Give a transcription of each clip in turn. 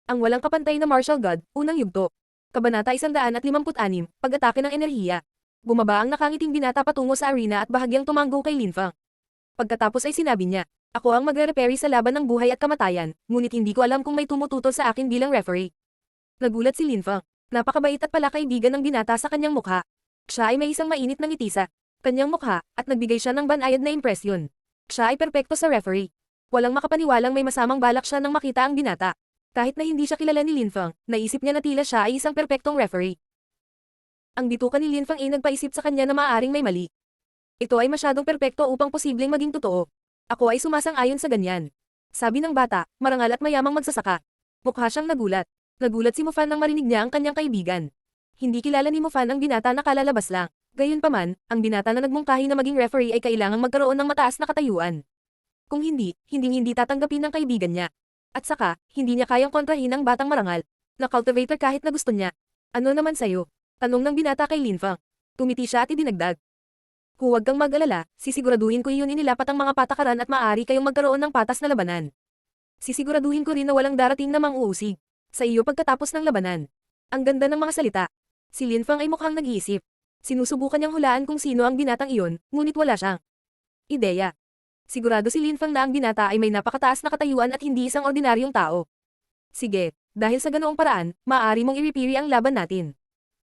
Ang walang kapantay na martial god, unang yugto. Kabanata 156, pag-atake ng enerhiya. Bumaba ang nakangiting binata patungo sa arena at bahagyang tumango kay Linfang. Pagkatapos ay sinabi niya, ako ang magre-referee sa laban ng buhay at kamatayan, ngunit hindi ko alam kung may tumututol sa akin bilang referee. Nagulat si Linfang. Napakabait at pala kaibigan ng binata sa kanyang mukha. Siya ay may isang mainit na ngiti sa kanyang mukha, at nagbigay siya ng banayad na impresyon. Siya ay perpekto sa referee. Walang makapaniwalang may masamang balak siya nang makita ang binata. Kahit na hindi siya kilala ni Linfang, naisip niya na tila siya ay isang perpektong referee. Ang bituka ni Linfang ay nagpaisip sa kanya na maaaring may mali. Ito ay masyadong perpekto upang posibleng maging totoo. Ako ay sumasang-ayon sa ganyan. Sabi ng bata, marangal at mayamang magsasaka. Mukha siyang nagulat. Nagulat si Mufan nang marinig niya ang kanyang kaibigan. Hindi kilala ni Mufan ang binata na kalalabas lang. Gayunpaman, ang binata na nagmungkahi na maging referee ay kailangang magkaroon ng mataas na katayuan. Kung hindi, hindi tatanggapin ng kaibigan niya. At saka, hindi niya kayang kontrahin ang batang marangal na cultivator kahit na gusto niya. Ano naman sayo? Tanong ng binata kay Linfang. Tumiti siya at idinagdag. Huwag kang mag-alala, sisiguraduhin ko iyon inilapat ang mga patakaran at maaari kayong magkaroon ng patas na labanan. Sisiguraduhin ko rin na walang darating na mang-uusig sa iyo pagkatapos ng labanan. Ang ganda ng mga salita. Si Linfang ay mukhang nag-iisip. Sinusubukan niyang hulaan kung sino ang binatang iyon, ngunit wala siyang ideya. Sigurado si Linfang na ang binata ay may napakataas na katayuan at hindi isang ordinaryong tao. Sige, dahil sa ganoong paraan, maaari mong iripiri ang laban natin.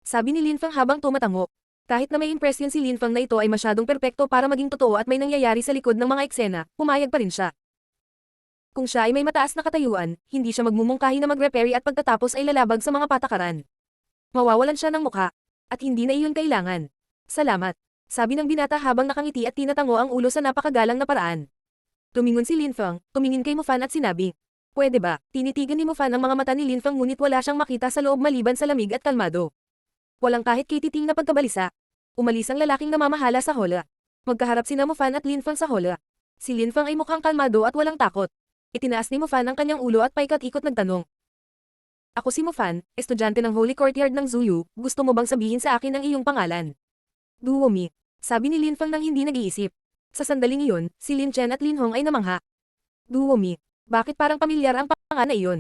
Sabi ni Linfang habang tumatango. Kahit na may impresyon si Linfang na ito ay masyadong perpekto para maging totoo at may nangyayari sa likod ng mga eksena, pumayag pa rin siya. Kung siya ay may mataas na katayuan, hindi siya magmumungkahi na mag-referee at pagkatapos ay lalabag sa mga patakaran. Mawawalan siya ng mukha. At hindi na iyon kailangan. Salamat. Sabi ng binata habang nakangiti at tinatango ang ulo sa napakagalang na paraan. Tumingon si Linfang, tumingin kay Mufan at sinabi, pwede ba? Tinitigan ni Mufan ang mga mata ni Linfang ngunit wala siyang makita sa loob maliban sa lamig at kalmado. Walang kahit kititing na pagkabalisa. Umalis ang lalaking namamahala sa hola. Magkaharap sina Mufan at Linfang sa hola. Si Linfang ay mukhang kalmado at walang takot. Itinaas ni Mufan ang kanyang ulo at paikot-ikot nagtanong. Ako si Mufan, estudyante ng Holy Courtyard ng Zuyu, gusto mo bang sabihin sa akin ang iyong pangalan? Duomi. Sabi ni Linfang nang hindi nag-iisip. Sa sandaling iyon, si Lin Chen at Lin Hong ay namangha. Duomi. Bakit parang pamilyar ang pangalan na iyon?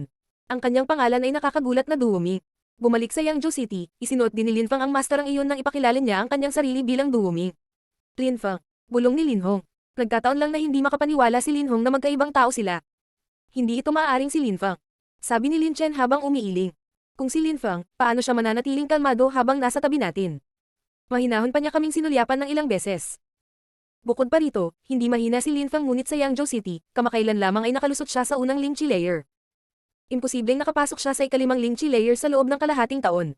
Ang kanyang pangalan ay nakakagulat na Duomi. Bumalik sa Yangzhou City, isinuot din ni Linfang ang master ang iyon nang ipakilala niya ang kanyang sarili bilang Duomi. Linfang. Bulong ni Lin Hong. Nagkataon lang na hindi makapaniwala si Lin Hong na magkaibang tao sila. Hindi ito maaaring si Linfang. Sabi ni Lin Chen habang umiiling. Kung si Linfang, paano siya mananatiling kalmado habang nasa tabi natin? Mahinahon pa niya kaming sinulyapan ng ilang beses. Bukod pa rito, hindi mahina si Linfang ngunit sa Yangzhou City, kamakailan lamang ay nakalusot siya sa unang Lingchi layer. Imposibleng nakapasok siya sa ikalimang Lingchi layer sa loob ng kalahating taon.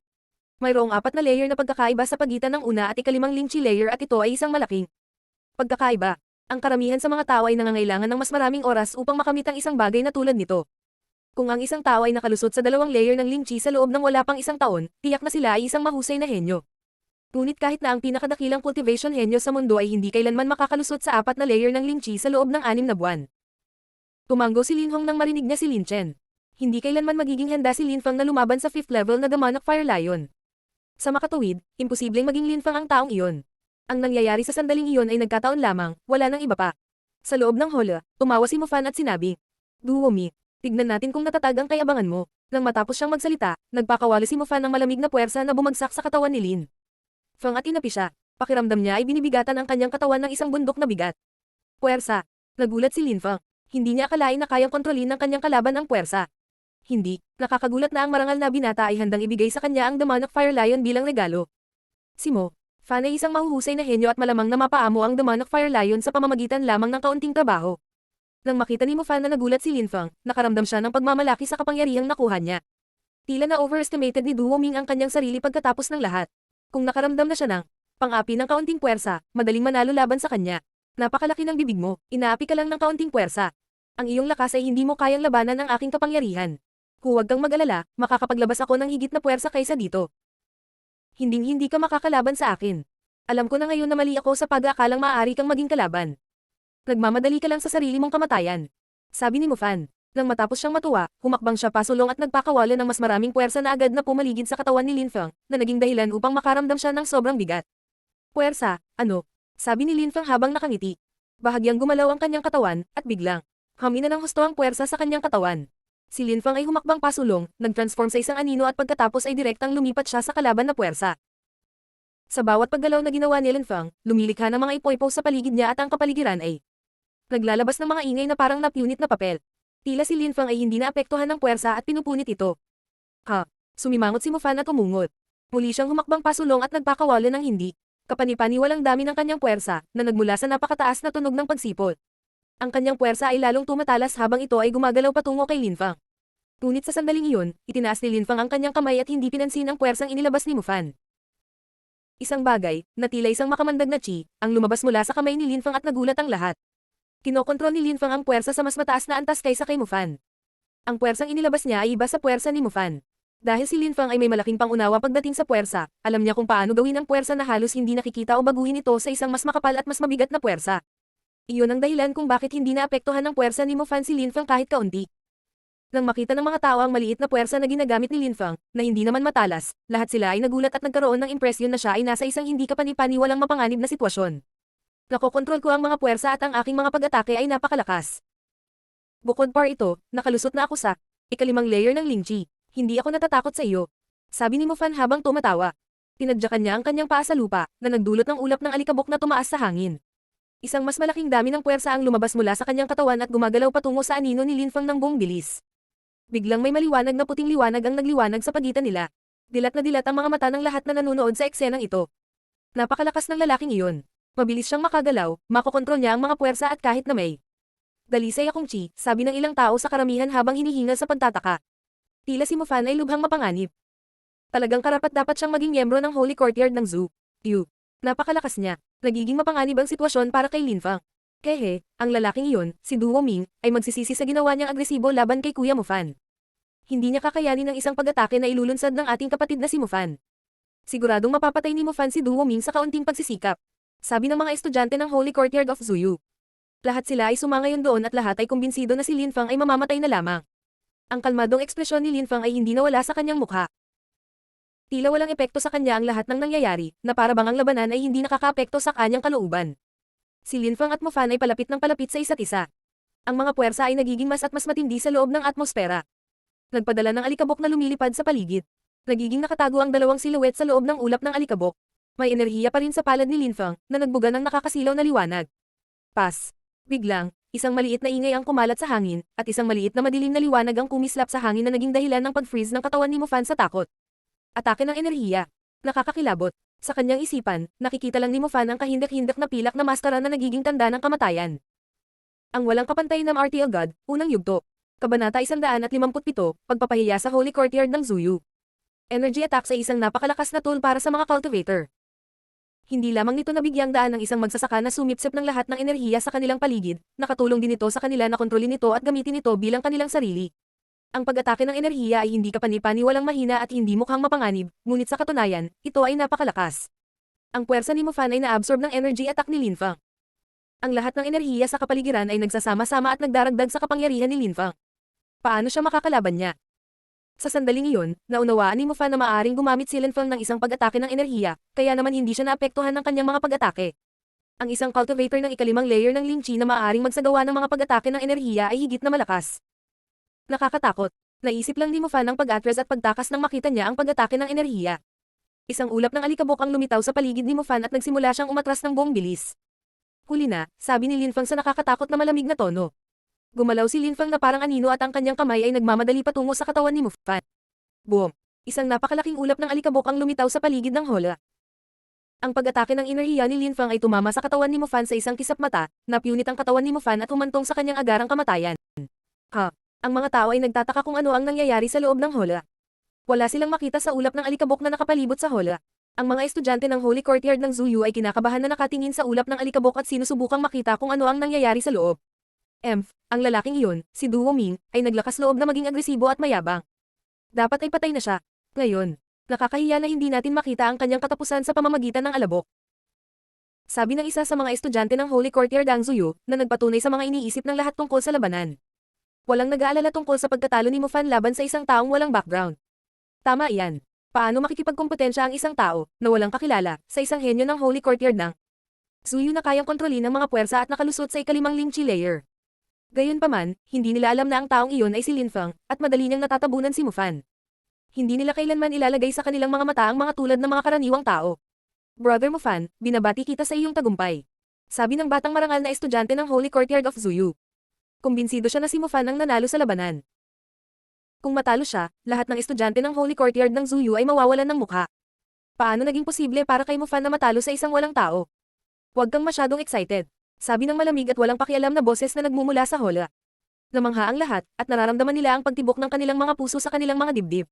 Mayroong 4 na layer na pagkakaiba sa pagitan ng una at ikalimang Lingchi layer at ito ay isang malaking pagkakaiba. Ang karamihan sa mga tao ay nangangailangan ng mas maraming oras upang makamit ang isang bagay na tulad nito. Kung ang isang tao ay nakalusot sa 2 layer ng Lingchi sa loob ng wala pang isang taon, tiyak na sila ay isang mahusay na henyo. Ngunit kahit na ang pinakadakilang cultivation henyo sa mundo ay hindi kailanman makakalusot sa 4 na layer ng Lingchi sa loob ng 6 na buwan. Tumango si Lin Hong nang marinig niya si Lin Chen. Hindi kailanman magiging handa si Linfang na lumaban sa 5th level na Demonic Fire Lion. Sa makatuwid, imposibleng maging Linfang ang taong iyon. Ang nangyayari sa sandaling iyon ay nagkataon lamang, wala nang iba pa. Sa loob ng hola, tumawa si Mufan at sinabi, Duomi, tignan natin kung natatag ang kayabangan mo. Nang matapos siyang magsalita, nagpakawali si Mufan ng malamig na puwersa na bumagsak sa katawan ni Lin Fang at inapi siya. Pakiramdam niya ay binibigatan ang kanyang katawan ng isang bundok na bigat. Puwersa. Nagulat si Lin Fang. Hindi niya akalain na kayang kontrolin ng kanyang kalaban ang puwersa. Hindi, nakakagulat na ang marangal na binata ay handang ibigay sa kanya ang Demonic Fire Lion bilang regalo. Si Mo Fan ay isang mahuhusay na henyo at malamang na mapaamo ang Demonic Fire Lion sa pamamagitan lamang ng kaunting trabaho. Nang makita ni Mo Fan na nagulat si Lin Fang, nakaramdam siya ng pagmamalaki sa kapangyarihang nakuha niya. Tila na overestimated ni Duo Ming ang kanyang sarili pagkatapos ng lahat. Kung nakaramdam na siya ng pang-api ng kaunting puwersa, madaling manalo laban sa kanya. Napakalaki ng bibig mo, inaapi ka lang ng kaunting puwersa. Ang iyong lakas ay hindi mo kayang labanan ang aking kapangyarihan. Huwag kang mag-alala, makakapaglabas ako ng higit na puwersa kaysa dito. Hinding-hindi ka makakalaban sa akin. Alam ko na ngayon na mali ako sa pag-aakalang maaari kang maging kalaban. Nagmamadali ka lang sa sarili mong kamatayan. Sabi ni Mufan. Nang matapos siyang matuwa, humakbang siya pasulong at nagpakawala ng mas maraming puwersa na agad na pumaligid sa katawan ni Lin Fang, na naging dahilan upang makaramdam siya ng sobrang bigat. Puwersa, ano? Sabi ni Lin Fang habang nakangiti. Bahagyang gumalaw ang kanyang katawan, at biglang, hamina ng husto ang puwersa sa kanyang katawan. Si Linfang ay humakbang pasulong, nag-transform sa isang anino at pagkatapos ay direktang lumipat siya sa kalaban na puwersa. Sa bawat paggalaw na ginawa ni Linfang, lumilikha ng mga ipoipo sa paligid niya at ang kapaligiran ay naglalabas ng mga ingay na parang napunit na papel. Tila si Linfang ay hindi naapektuhan ng puwersa at pinupunit ito. Sumimangot si Mufan at umungot. Muli siyang humakbang pasulong at nagpakawala ng hindi kapani-paniwalang dami ng kanyang puwersa na nagmula sa napakataas na tunog ng pagsipot. Ang kanyang puwersa ay lalong tumatalas habang ito ay gumagalaw patungo kay Linfang. Ngunit sa sandaling iyon, itinaas ni Linfang ang kanyang kamay at hindi pinansin ang puwersang inilabas ni Mufan. Isang bagay, na tila isang makamandag na chi, ang lumabas mula sa kamay ni Linfang at nagulat ang lahat. Kinokontrol ni Linfang ang puwersa sa mas mataas na antas kaysa kay Mufan. Ang puwersang inilabas niya ay iba sa puwersa ni Mufan. Dahil si Linfang ay may malaking pangunawa pagdating sa puwersa, alam niya kung paano gawin ang puwersa na halos hindi nakikita o baguhin ito sa isang mas makapal at mas mabigat na puwersa. Iyon ang dahilan kung bakit hindi naapektuhan ng puwersa ni Mufan si Linfang kahit kaunti. Nang makita ng mga tao ang maliit na puwersa na ginagamit ni Linfang, na hindi naman matalas, lahat sila ay nagulat at nagkaroon ng impresyon na siya ay nasa isang hindi kapani-paniwalang mapanganib na sitwasyon. Nakokontrol ko ang mga puwersa at ang aking mga pag-atake ay napakalakas. Bukod par ito, nakalusot na ako sa ikalimang layer ng Lingchi. Hindi ako natatakot sa iyo. Sabi ni Mufan habang tumatawa. Tinadyakan niya ang kanyang paa sa lupa, na nagdulot ng ulap ng alikabok na tumaas sa hangin. Isang mas malaking dami ng puwersa ang lumabas mula sa kanyang katawan at gumagalaw patungo sa anino ni Linfang ng buong bilis. Biglang may maliwanag na puting liwanag ang nagliwanag sa pagitan nila. Dilat na dilat ang mga mata ng lahat na nanonood sa eksenang ito. Napakalakas ng lalaking iyon. Mabilis siyang makagalaw, makokontrol niya ang mga puwersa at kahit na may dalisay akong chi, sabi ng ilang tao sa karamihan habang hinihingal sa pagtataka. Tila si Mufan ay lubhang mapanganib. Talagang karapat-dapat siyang maging miyembro ng Holy Courtyard ng Zoo. Napakalakas niya. Nagiging mapanganib ang sitwasyon para kay Linfang. Ang lalaking iyon, si Duo Ming, ay magsisisi sa ginawa niyang agresibo laban kay Kuya Mufan. Hindi niya kakayanin ang isang pag-atake na ilulunsad ng ating kapatid na si Mufan. Siguradong mapapatay ni Mufan si Duo Ming sa kaunting pagsisikap. Sabi ng mga estudyante ng Holy Courtyard of Zuyu. Lahat sila ay sumangayon doon at lahat ay kumbinsido na si Linfang ay mamamatay na lamang. Ang kalmadong ekspresyon ni Linfang ay hindi nawala sa kanyang mukha. Tila walang epekto sa kanya ang lahat ng nangyayari, na para bang ang labanan ay hindi nakakaapekto sa kanyang kalooban. Si Linfang at Mufan ay palapit ng palapit sa isa't isa. Ang mga puwersa ay nagiging mas at mas matindi sa loob ng atmosfera. Nagpadala ng alikabok na lumilipad sa paligid. Nagiging nakatago ang dalawang silhouette sa loob ng ulap ng alikabok. May enerhiya pa rin sa palad ni Linfang, na nagbuga ng nakakasilaw na liwanag. Biglang, isang maliit na ingay ang kumalat sa hangin, at isang maliit na madilim na liwanag ang kumislap sa hangin na naging dahilan ng pag-freeze ng katawan ni Mufan sa takot. Atake ng enerhiya. Nakakakilabot. Sa kanyang isipan, nakikita lang ni Mufan ang kahindak-hindak na pilak na maskara na nagiging tanda ng kamatayan. Ang walang kapantay ng RTL God, unang yugto. Kabanata 157, pagpapahiya sa Holy Courtyard ng Zuyu. Energy attack ay isang napakalakas na tool para sa mga cultivator. Hindi lamang nito nabigyang daan ng isang magsasaka na sumipsip ng lahat ng enerhiya sa kanilang paligid, nakatulong din ito sa kanila na kontrolin ito at gamitin ito bilang kanilang sarili. Ang pag-atake ng enerhiya ay hindi kapani-paniwalang mahina at hindi mukhang mapanganib, ngunit sa katunayan, ito ay napakalakas. Ang puwersa ni Mufan ay na-absorb ng energy attack ni Linfang. Ang lahat ng enerhiya sa kapaligiran ay nagsasama-sama at nagdaragdag sa kapangyarihan ni Linfang. Paano siya makakalaban niya? Sa sandaling iyon, naunawaan ni Mufan na maaaring gumamit si Linfang ng isang pag-atake ng enerhiya, kaya naman hindi siya naapektuhan ng kanyang mga pag-atake. Ang isang cultivator ng ikalimang layer ng Lingchi na maaaring magsagawa ng mga pag-atake ng enerhiya ay higit na malakas. Nakakatakot. Naisip lang ni Mufan ang pag-atras at pagtakas nang makita niya ang pag-atake ng enerhiya. Isang ulap ng alikabok ang lumitaw sa paligid ni Mufan at nagsimula siyang umatras ng buong bilis. Huli na, sabi ni Linfang sa nakakatakot na malamig na tono. Gumalaw si Linfang na parang anino at ang kanyang kamay ay nagmamadali patungo sa katawan ni Mufan. Boom! Isang napakalaking ulap ng alikabok ang lumitaw sa paligid ng hola. Ang pag-atake ng enerhiya ni Linfang ay tumama sa katawan ni Mufan sa isang kisap mata, napunit ang katawan ni Mufan at humantong sa kanyang agarang kamatayan. Ang mga tao ay nagtataka kung ano ang nangyayari sa loob ng hola. Wala silang makita sa ulap ng alikabok na nakapalibot sa hola. Ang mga estudyante ng Holy Courtyard ng Zuyu ay kinakabahan na nakatingin sa ulap ng alikabok at sinusubukang makita kung ano ang nangyayari sa loob. Ang lalaking iyon, si Duo Ming, ay naglakas loob na maging agresibo at mayabang. Dapat ay patay na siya. Ngayon, nakakahiya na hindi natin makita ang kanyang katapusan sa pamamagitan ng alabok. Sabi ng isa sa mga estudyante ng Holy Courtyard ng Zuyu, na nagpatunay sa mga iniisip ng lahat tungkol sa labanan. Walang nag-aalala tungkol sa pagkatalo ni Mufan laban sa isang taong walang background. Tama iyan. Paano makikipagkompetensya ang isang tao, na walang kakilala, sa isang henyo ng Holy Courtyard ng Zuyu na kayang kontrolin ng mga puwersa at nakalusot sa ikalimang Lingchi layer? Gayunpaman, hindi nila alam na ang taong iyon ay si Linfang, at madali niyang natatabunan si Mufan. Hindi nila kailanman ilalagay sa kanilang mga mata ang mga tulad ng mga karaniwang tao. Brother Mufan, binabati kita sa iyong tagumpay. Sabi ng batang marangal na estudyante ng Holy Courtyard of Zuyu. Kumbinsido siya na si Mufan ang nanalo sa labanan. Kung matalo siya, lahat ng estudyante ng Holy Courtyard ng Zuyu ay mawawalan ng mukha. Paano naging posible para kay Mufan na matalo sa isang walang tao? Huwag kang masyadong excited. Sabi ng malamig at walang pakialam na boses na nagmumula sa hola. Namangha ang lahat, at nararamdaman nila ang pagtibok ng kanilang mga puso sa kanilang mga dibdib.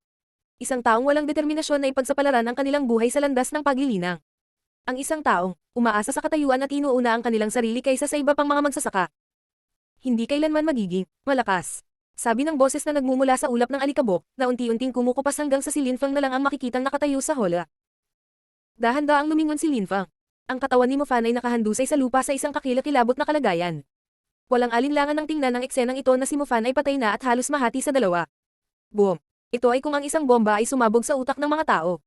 Isang taong walang determinasyon na ipagsapalaran ang kanilang buhay sa landas ng paglilinang. Ang isang taong, umaasa sa katayuan at inuuna ang kanilang sarili kaysa sa iba pang mga magsasaka. Hindi kailanman magiging malakas. Sabi ng boses na nagmumula sa ulap ng alikabok, na unti-unting kumukupas hanggang sa si Linfang na lang ang makikitang nakatayo sa hola. Dahan-daang lumingon si Linfang. Ang katawan ni Mufan ay nakahandusay sa lupa sa isang kakilakilabot na kalagayan. Walang alinlangan ng tingnan ng eksenang ito na si Mufan ay patay na at halos mahati sa dalawa. Boom! Ito ay kung ang isang bomba ay sumabog sa utak ng mga tao.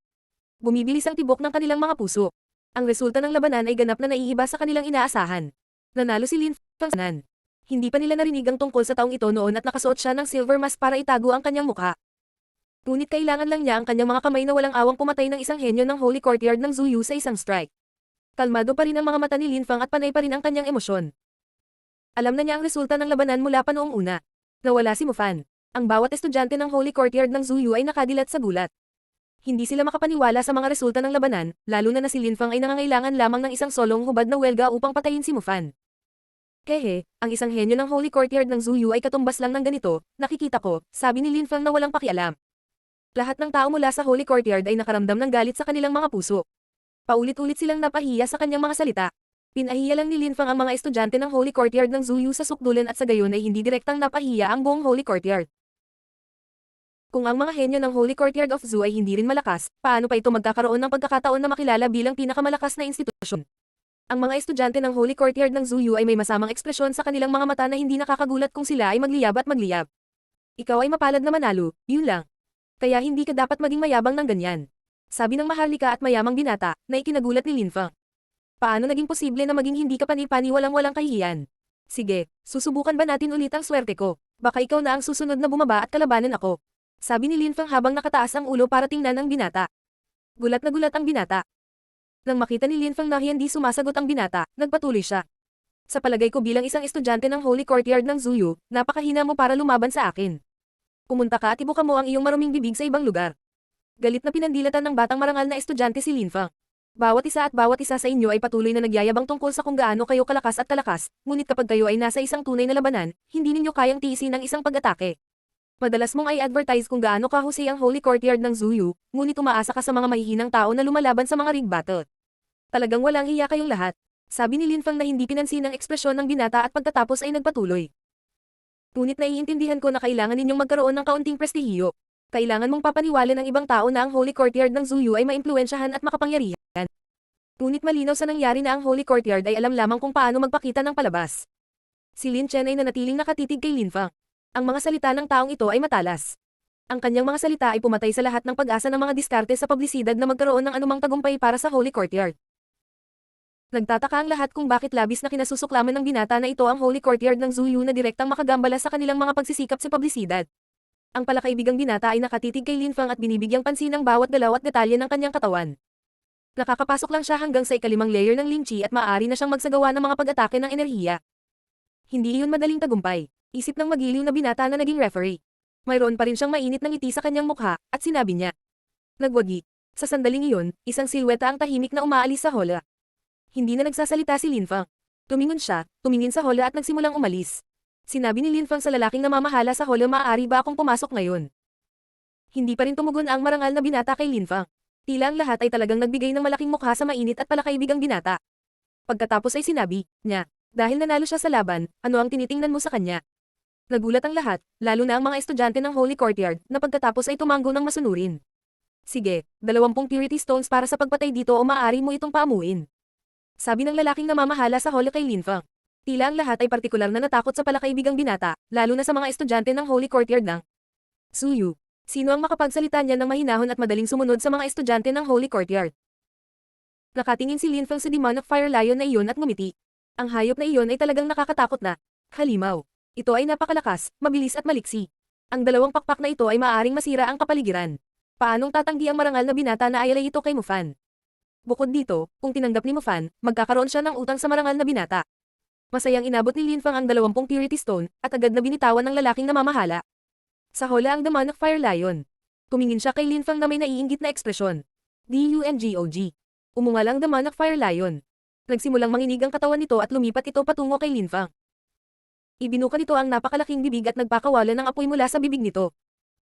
Bumibilis ang tibok ng kanilang mga puso. Ang resulta ng labanan ay ganap na naiiba sa kanilang inaasahan. Nanalo si Lin Fang. Hindi pa nila narinig ang tungkol sa taong ito noon at nakasuot siya ng silver mask para itago ang kanyang mukha. Ngunit kailangan lang niya ang kanyang mga kamay na walang awang pumatay ng isang henyo ng Holy Courtyard ng Zuyu sa isang strike. Kalmado pa rin ang mga mata ni Lin Fang at panay pa rin ang kanyang emosyon. Alam na niya ang resulta ng labanan mula pa noong una. Nawala si Mufan. Ang bawat estudyante ng Holy Courtyard ng Zuyu ay nakadilat sa gulat. Hindi sila makapaniwala sa mga resulta ng labanan, lalo na si Linfang ay nangangailangan lamang ng isang solong hubad na welga upang patayin si Mufan. Kehe, ang isang henyo ng Holy Courtyard ng Zuyu ay katumbas lang ng ganito, nakikita ko, sabi ni Linfang na walang pakialam. Lahat ng tao mula sa Holy Courtyard ay nakaramdam ng galit sa kanilang mga puso. Paulit-ulit silang napahiya sa kanyang mga salita. Pinahiya lang ni Linfang ang mga estudyante ng Holy Courtyard ng Zuyu sa sukdulan at sa gayon ay hindi direktang napahiya ang buong Holy Courtyard. Kung ang mga henyo ng Holy Courtyard of Zu ay hindi rin malakas, paano pa ito magkakaroon ng pagkakataon na makilala bilang pinakamalakas na institusyon? Ang mga estudyante ng Holy Courtyard ng Zuyu ay may masamang ekspresyon sa kanilang mga mata na hindi nakakagulat kung sila ay magliyab at magliyab. Ikaw ay mapalad na manalo, yun lang. Kaya hindi ka dapat maging mayabang ng ganyan. Sabi ng maharlika at mayamang binata, na ikinagulat ni Linfang. Paano naging posible na maging hindi ka panipani walang kahihiyan? Sige, susubukan ba natin ulit ang swerte ko? Baka ikaw na ang susunod na bumaba at kalabanan ako. Sabi ni Linfang habang nakataas ang ulo para tingnan ang binata. Gulat na gulat ang binata. Nang makita ni Linfang na hindi sumasagot ang binata, nagpatuloy siya. Sa palagay ko bilang isang estudyante ng Holy Courtyard ng Zuyu, napakahina mo para lumaban sa akin. Pumunta ka at ibuka mo ang iyong maruming bibig sa ibang lugar. Galit na pinandilatan ng batang marangal na estudyante si Linfang. Bawat isa sa inyo ay patuloy na nagyayabang tungkol sa kung gaano kayo kalakas at kalakas, ngunit kapag kayo ay nasa isang tunay na labanan, hindi ninyo kayang tiisin ang isang pag-atake. Madalas mong ay advertise kung gaano kahusay ang Holy Courtyard ng Zuyu, ngunit umaasa ka sa mga mahihinang tao na lumalaban sa mga ring battle. Talagang walang hiya kayong lahat. Sabi ni Linfang na hindi pinansin ang ekspresyon ng binata at pagkatapos ay nagpatuloy. Ngunit naiintindihan ko na kailangan ninyong magkaroon ng kaunting prestihiyo. Kailangan mong papaniwalan ang ibang tao na ang Holy Courtyard ng Zuyu ay maimpluwensyahan at makapangyarihan. Ngunit malinaw sa nangyari na ang Holy Courtyard ay alam lamang kung paano magpakita ng palabas. Si Lin Chen ay nanatiling nakatitig kay Linfang. Ang mga salita ng taong ito ay matalas. Ang kanyang mga salita ay pumatay sa lahat ng pag-asa ng mga diskarte sa publisidad na magkaroon ng anumang tagumpay para sa Holy Courtyard. Nagtataka ang lahat kung bakit labis na kinasusuklaman ng binata na ito ang Holy Courtyard ng Zuyu na direktang makagambala sa kanilang mga pagsisikap sa publisidad. Ang palakaibigang binata ay nakatitig kay Linfang at binibigyang pansin ang bawat galaw at detalye ng kanyang katawan. Nakakapasok lang siya hanggang sa ikalimang layer ng Lin Chi at maaari na siyang magsagawa ng mga pag-atake ng enerhiya. Hindi iyon madaling tagumpay. Isip ng magiliw na binata na naging referee. Mayroon pa rin siyang mainit na ngiti sa kanyang mukha, at sinabi niya. Nagwagi. Sa sandaling iyon, isang silweta ang tahimik na umaalis sa hola. Hindi na nagsasalita si Linfang. Tumingon siya, tumingin sa hola at nagsimulang umalis. Sinabi ni Linfang sa lalaking namamahala sa hola, maaari ba akong pumasok ngayon? Hindi pa rin tumugon ang marangal na binata kay Linfang. Tila ang lahat ay talagang nagbigay ng malaking mukha sa mainit at palakaibigang binata. Pagkatapos ay sinabi niya, dahil nanalo siya sa laban, ano ang tinitingnan mo sa kanya? Nagulat ang lahat, lalo na ang mga estudyante ng Holy Courtyard, na pagkatapos ay tumanggo ng masunurin. Sige, 20 purity stones para sa pagpatay dito o maaari mo itong paamuin. Sabi ng lalaking namamahala sa hola kay Linfang. Tila ang lahat ay partikular na natakot sa palakaibigang binata, lalo na sa mga estudyante ng Holy Courtyard ng Zuyu. Sino ang makapagsalita niya ng mahinahon at madaling sumunod sa mga estudyante ng Holy Courtyard? Nakatingin si Linfang sa Demon of Fire Lion na iyon at ngumiti. Ang hayop na iyon ay talagang nakakatakot na halimaw. Ito ay napakalakas, mabilis at maliksi. Ang dalawang pakpak na ito ay maaaring masira ang kapaligiran. Paanong tatanggi ang marangal na binata na ayalay ito kay Mufan? Bukod dito, kung tinanggap ni Mufan, magkakaroon siya ng utang sa marangal na binata. Masayang inabot ni Linfang ang 20 Purity Stone, at agad na binitawan ng lalaking namamahala. Sa hola ang Demon of Fire Lion. Tumingin siya kay Linfang na may naiinggit na ekspresyon. DUNGOG. Umungal ang Demon of Fire Lion. Nagsimulang manginig ang katawan nito at lumipat ito patungo kay Linfang. Ibinuka nito ang napakalaking bibig at nagpakawalan ng apoy mula sa bibig nito.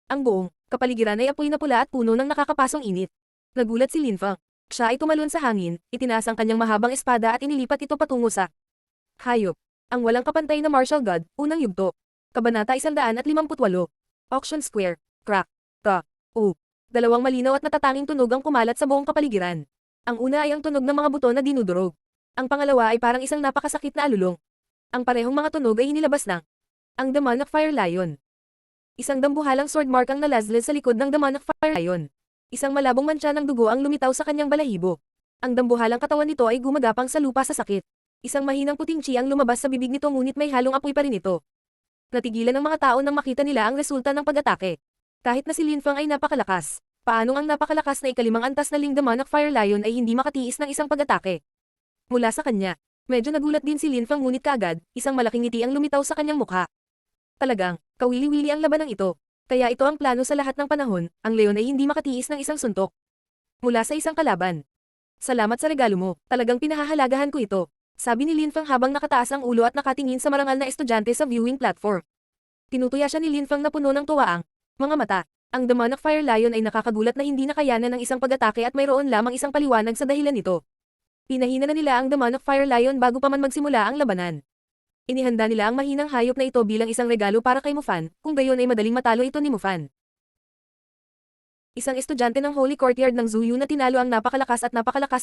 Ang buong kapaligiran ay apoy na pula at puno ng nakakapasong init. Nagulat si Linfang. Siya ay tumalon sa hangin, itinaas ang kanyang mahabang espada at inilipat ito patungo sa hayop. Ang walang kapantay na martial god, unang yugto. Kabanata 158. Auction Square. Crack. Ta. O. Dalawang malinaw at natatanging tunog ang kumalat sa buong kapaligiran. Ang una ay ang tunog ng mga buto na dinudurog. Ang pangalawa ay parang isang napakasakit na alulong. Ang parehong mga tunog ay inilabas ng ang Demon of Fire Lion. Isang dambuhalang sword mark ang nalazled sa likod ng Demon of Fire Lion. Isang malabong mantsa ng dugo ang lumitaw sa kanyang balahibo. Ang dambuhalang katawan nito ay gumagapang sa lupa sa sakit. Isang mahinang puting chi ang lumabas sa bibig nito ngunit may halong apoy pa rin ito. Natigilan ng mga tao nang makita nila ang resulta ng pag-atake. Kahit na si Linfang ay napakalakas, paanong ang napakalakas na ikalimang antas na Ling Demon of Fire Lion ay hindi makatiis ng isang pag-atake? Mula sa kanya, medyo nagulat din si Linfang ngunit kaagad, isang malaking ngiti ang lumitaw sa kanyang mukha. Talagang, kawili-wili ang labanang ito. Kaya ito ang plano sa lahat ng panahon, ang leon ay hindi makatiis ng isang suntok. Mula sa isang kalaban. Salamat sa regalo mo, talagang pinahahalagahan ko ito. Sabi ni Linfang habang nakataas ang ulo at nakatingin sa marangal na estudyante sa viewing platform. Tinutuya siya ni Linfang na puno ng tuwaang mga mata. Ang Demon of Fire Lion ay nakakagulat na hindi nakayanan ng isang pag-atake at mayroon lamang isang paliwanag sa dahilan nito. Pinahina na nila ang Demon of Fire Lion bago pa man magsimula ang labanan. Inihanda nila ang mahinang hayop na ito bilang isang regalo para kay Mufan, kung gayon ay madaling matalo ito ni Mufan. Isang estudyante ng Holy Courtyard ng Zuyu na tinalo ang napakalakas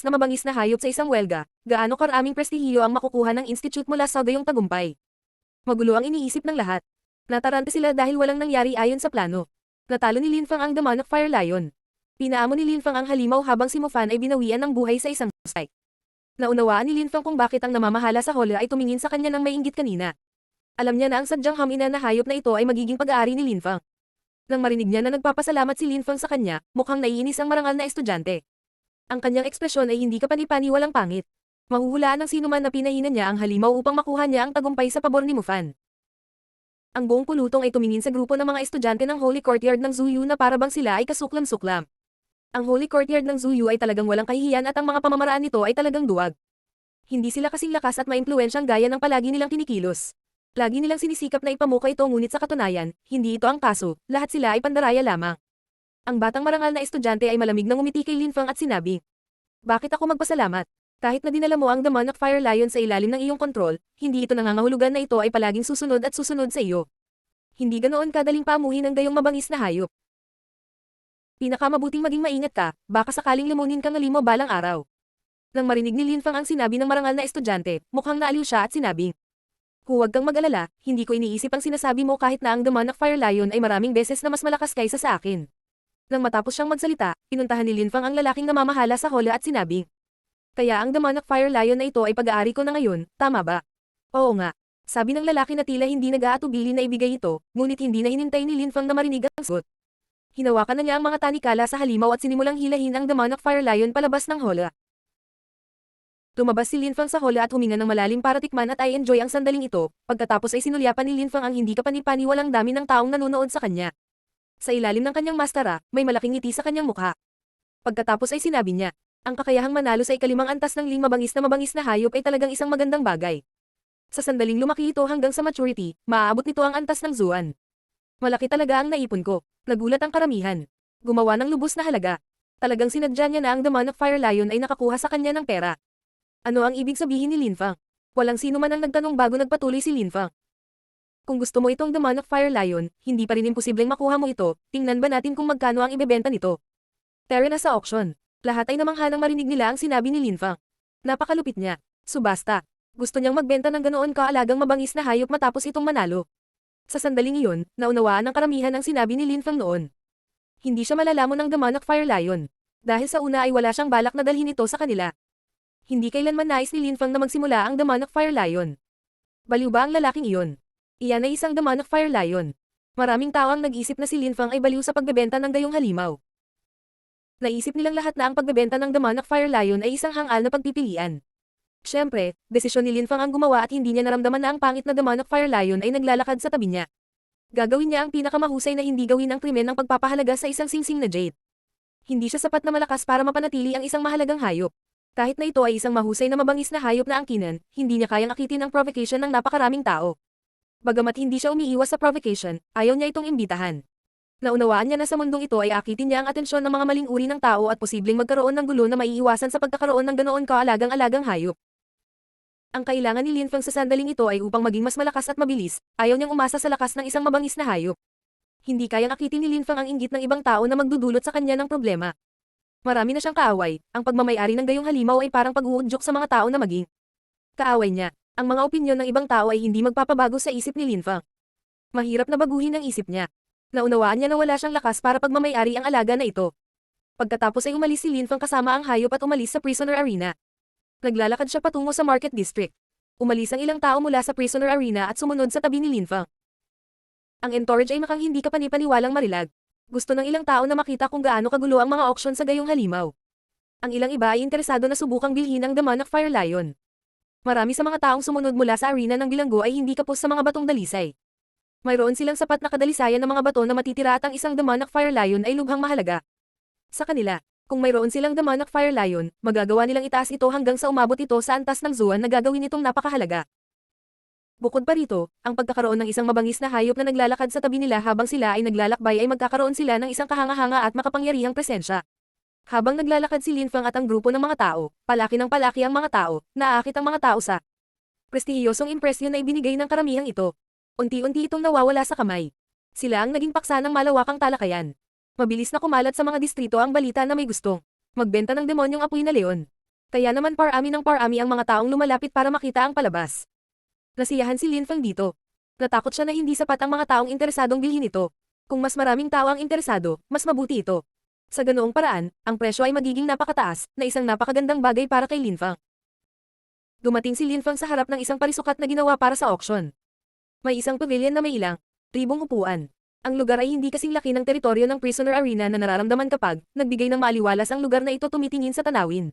na mabangis na hayop sa isang welga, gaano karaming prestihiyo ang makukuha ng institute mula sa gayong tagumpay. Magulo ang iniisip ng lahat. Nataranta sila dahil walang nangyari ayon sa plano. Natalo ni Linfang ang Demon of Fire Lion. Pinaamo ni Linfang ang halimaw habang si Mufan ay binawian ng buhay sa isang strike. Naunawaan ni Linfang kung bakit ang namamahala sa hola ay tumingin sa kanya ng may inggit kanina. Alam niya na ang sadyang hamina na hayop na ito ay magiging pag-aari ni Linfang. Nang marinig niya na nagpapasalamat si Linfang sa kanya, mukhang naiinis ang marangal na estudyante. Ang kanyang ekspresyon ay hindi kapani-pani walang pangit. Mahuhulaan ng sinuman na pinahinan niya ang halimaw upang makuha niya ang tagumpay sa pabor ni Mufan. Ang buong pulutong ay tumingin sa grupo ng mga estudyante ng Holy Courtyard ng Zuyu na parabang sila ay kasuklam-suklam. Ang Holy Courtyard ng Zuyu ay talagang walang kahihiyan at ang mga pamamaraan nito ay talagang duwag. Hindi sila kasing lakas at maimpluwensyang gaya ng palagi nilang kinikilos. Lagi nilang sinisikap na ipamuka ito ngunit sa katunayan, hindi ito ang kaso, lahat sila ay pandaraya lamang. Ang batang marangal na estudyante ay malamig nang umiti kay Linfang at sinabi, "Bakit ako magpasalamat? Kahit na dinala mo ang Demon of Fire Lion sa ilalim ng iyong kontrol, hindi ito nangangahulugan na ito ay palaging susunod at susunod sa iyo. Hindi ganoon kadaling paamuhin ng gayong mabangis na hayop. Pinakamabuting maging maingat ka, baka sakaling lumunin kang alimo balang araw." Nang marinig ni Linfang ang sinabi ng marangal na estudyante, mukhang naaliw siya at sinabing, "Huwag kang mag-alala, hindi ko iniisip ang sinasabi mo kahit na ang Demon of Fire Lion ay maraming beses na mas malakas kaysa sa akin." Nang matapos siyang magsalita, pinuntahan ni Linfang ang lalaking namamahala sa hola at sinabing, "Kaya ang Demon of Fire Lion na ito ay pag-aari ko na ngayon, tama ba?" "Oo nga." Sabi ng lalaki na tila hindi nag-aatubili na ibigay ito, ngunit hindi na hinintay ni Linfang na marinig ang sagot. Hinawakan na niya ang mga tanikala sa halimaw at sinimulang hilahin ang Demon of Fire Lion palabas ng hola. Lumabas si Linfang sa hola at huminga ng malalim para tikman at i-enjoy ang sandaling ito, pagkatapos ay sinulyapan ni Linfang ang hindi kapani-paniwalang dami ng taong nanonood sa kanya. Sa ilalim ng kanyang maskara, may malaking ngiti sa kanyang mukha. Pagkatapos ay sinabi niya, "Ang kakayahang manalo sa ikalimang antas ng Ling mabangis na hayop ay talagang isang magandang bagay. Sa sandaling lumaki ito hanggang sa maturity, maaabot nito ang antas ng Zuan. Malaki talaga ang naipon ko." Nagulat ang karamihan. Gumawa ng lubos na halaga. Talagang sinadya niya na ang Demon of Fire Lion ay nakakuha sa kanya ng pera. Ano ang ibig sabihin ni Linfang? Walang sino man ang nagtanong bago nagpatuloy si Linfang. "Kung gusto mo itong Demon of Fire Lion, hindi pa rin imposibleng makuha mo ito, tingnan ba natin kung magkano ang ibebenta nito?" Tara na sa auction. Lahat ay namangha nang marinig nila ang sinabi ni Linfang. Napakalupit niya. Subasta. Gusto niyang magbenta ng ganoon kaalagang mabangis na hayop matapos itong manalo. Sa sandaling iyon, naunawaan ng karamihan ang sinabi ni Linfang noon. Hindi siya malalamon ng Demon of Fire Lion. Dahil sa una ay wala siyang balak na dalhin ito sa kanila. Hindi kailanman nais ni Linfang na magsimula ang Demon of Fire Lion. Baliw ba ang lalaking iyon? Iyan ay isang Demonic Fire Lion. Maraming tao ang nag-isip na si Linfang ay baliw sa pagbebenta ng gayong halimaw. Naisip nilang lahat na ang pagbebenta ng Demonic Fire Lion ay isang hangal na pagpipilian. Siyempre, desisyon ni Linfang ang gumawa at hindi niya naramdaman na ang pangit na Demonic Fire Lion ay naglalakad sa tabi niya. Gagawin niya ang pinakamahusay na hindi gawin ang krimen ng pagpapahalaga sa isang singsing na jade. Hindi siya sapat na malakas para mapanatili ang isang mahalagang hayop. Kahit na ito ay isang mahusay na mabangis na hayop na angkinan, hindi niya kayang akitin ang provocation ng napakaraming tao. Bagamat hindi siya umiiwas sa provocation, ayaw niya itong imbitahan. Naunawaan niya na sa mundong ito ay akitin niya ang atensyon ng mga maling uri ng tao at posibleng magkaroon ng gulo na maiiwasan sa pagkakaroon ng ganoon kaalagang-alagang hayop. Ang kailangan ni Linfang sa sandaling ito ay upang maging mas malakas at mabilis, ayaw niyang umasa sa lakas ng isang mabangis na hayop. Hindi kayang akitin ni Linfang ang inggit ng ibang tao na magdudulot sa kanya ng problema. Marami na siyang kaaway, ang pagmamayari ng gayong halimaw ay parang pag-uudyok sa mga tao na maging kaaway niya. Ang mga opinyon ng ibang tao ay hindi magpapabago sa isip ni Linfang. Mahirap na baguhin ang isip niya. Naunawaan niya na wala siyang lakas para pagmamayari ang alaga na ito. Pagkatapos ay umalis si Linfang kasama ang hayop at umalis sa prisoner arena. Naglalakad siya patungo sa market district. Umalis ang ilang tao mula sa prisoner arena at sumunod sa tabi ni Linfang. Ang entourage ay makang hindi kapanipaniwalang marilag. Gusto ng ilang tao na makita kung gaano kagulo ang mga auction sa gayong halimaw. Ang ilang iba ay interesado na subukang bilhin ang Demonic Fire Lion. Marami sa mga taong sumunod mula sa arena ng bilanggo ay hindi kapos sa mga batong dalisay. Mayroon silang sapat na kadalisayan ng mga bato na matitira at ang isang Demonic Fire Lion ay lubhang mahalaga. Sa kanila, kung mayroon silang Demonic Fire Lion, magagawa nilang itaas ito hanggang sa umabot ito sa antas ng Zuan na gagawin itong napakahalaga. Bukod pa rito, ang pagkakaroon ng isang mabangis na hayop na naglalakad sa tabi nila habang sila ay naglalakbay ay magkakaroon sila ng isang kahanga-hanga at makapangyarihang presensya. Habang naglalakad si Linfang at ang grupo ng mga tao, palaki ng palaki ang mga tao, naaakit ang mga tao sa prestihiyosong impresyon na ibinigay ng karamihang ito. Unti-unti itong nawawala sa kamay. Sila ang naging paksa ng malawakang talakayan. Mabilis na kumalat sa mga distrito ang balita na may gustong magbenta ng demonyong apoy na leon. Kaya naman parami ng parami ang mga taong lumalapit para makita ang palabas. Nasiyahan si Linfang dito. Natakot siya na hindi sapat ang mga taong interesadong bilhin ito. Kung mas maraming tao ang interesado, mas mabuti ito. Sa ganoong paraan, ang presyo ay magiging napakataas, na isang napakagandang bagay para kay Linfang. Dumating si Linfang sa harap ng isang parisukat na ginawa para sa auction. May isang pavilion na may ilang tribong upuan. Ang lugar ay hindi kasing laki ng teritoryo ng prisoner arena na nararamdaman kapag nagbigay ng maaliwalas ang lugar na ito tumitingin sa tanawin.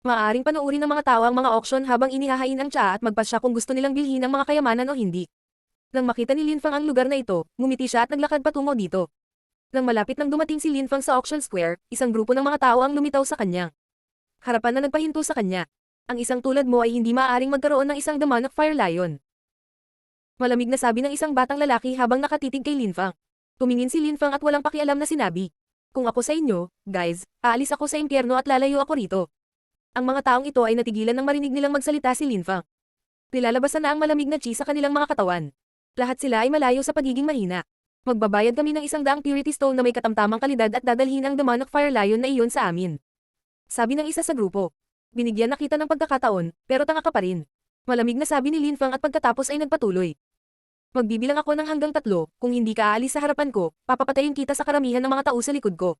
Maaaring panoorin ng mga tao ang mga auction habang inihahain ang tsaa at magpasya kung gusto nilang bilhin ang mga kayamanan o hindi. Nang makita ni Linfang ang lugar na ito, ngumiti siya at naglakad patungo dito. Nang malapit nang dumating si Linfang sa auction square, isang grupo ng mga tao ang lumitaw sa kanya. Harapan na nagpahinto sa kanya. Ang isang tulad mo ay hindi maaaring magkaroon ng isang Demonic Fire Lion. Malamig na sabi ng isang batang lalaki habang nakatitig kay Linfang. Tumingin si Linfang at walang pakialam na sinabi. Kung ako sa inyo, guys, aalis ako sa impyerno at lalayo ako rito. Ang mga taong ito ay natigilan nang marinig nilang magsalita si Linfang. Nilalabasan na ang malamig na chi sa kanilang mga katawan. Lahat sila ay malayo sa pagiging mahina. Magbabayad kami ng 100 purity stone na may katamtamang kalidad at dadalhin ang Demonic Fire Lion na iyon sa amin. Sabi ng isa sa grupo. Binigyan na kita ng pagkakataon, pero tanga ka pa rin. Malamig na sabi ni Linfang at pagkatapos ay nagpatuloy. Magbibilang ako ng hanggang 3, kung hindi ka aalis sa harapan ko, papapatayin kita sa karamihan ng mga tao sa likod ko.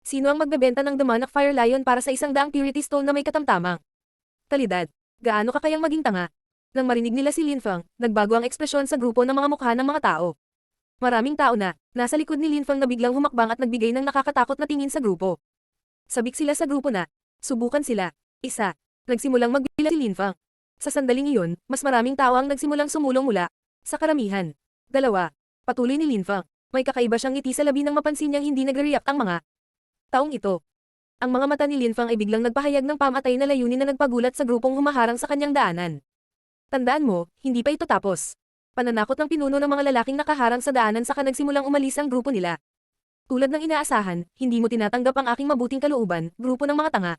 Sino ang magbebenta ng Demonic Fire Lion para sa 100 purity stone na may katamtamang kalidad? Gaano ka kayang maging tanga? Nang marinig nila si Linfang, nagbago ang ekspresyon sa grupo ng mga mukha ng mga tao. Maraming tao na, nasa likod ni Linfang na biglang humakbang at nagbigay ng nakakatakot na tingin sa grupo. Sabik sila sa grupo na, subukan sila. Isa, nagsimulang magbilang si Linfang. Sa sandaling iyon, mas maraming tao ang nagsimulang sumulong mula sa karamihan. 2, patuloy ni Linfang. May kakaiba siyang ngiti sa labi nang mapansin niyang hindi nagre-react ang mga taong ito. Ang mga mata ni Linfang ay biglang nagpahayag ng pamatay na layunin na nagpagulat sa grupong humaharang sa kanyang daanan. Tandaan mo, hindi pa ito tapos. Pananakot ng pinuno ng mga lalaking nakaharang sa daanan saka nagsimulang umalis ang grupo nila. Tulad ng inaasahan, hindi mo tinatanggap ang aking mabuting kalooban, grupo ng mga tanga.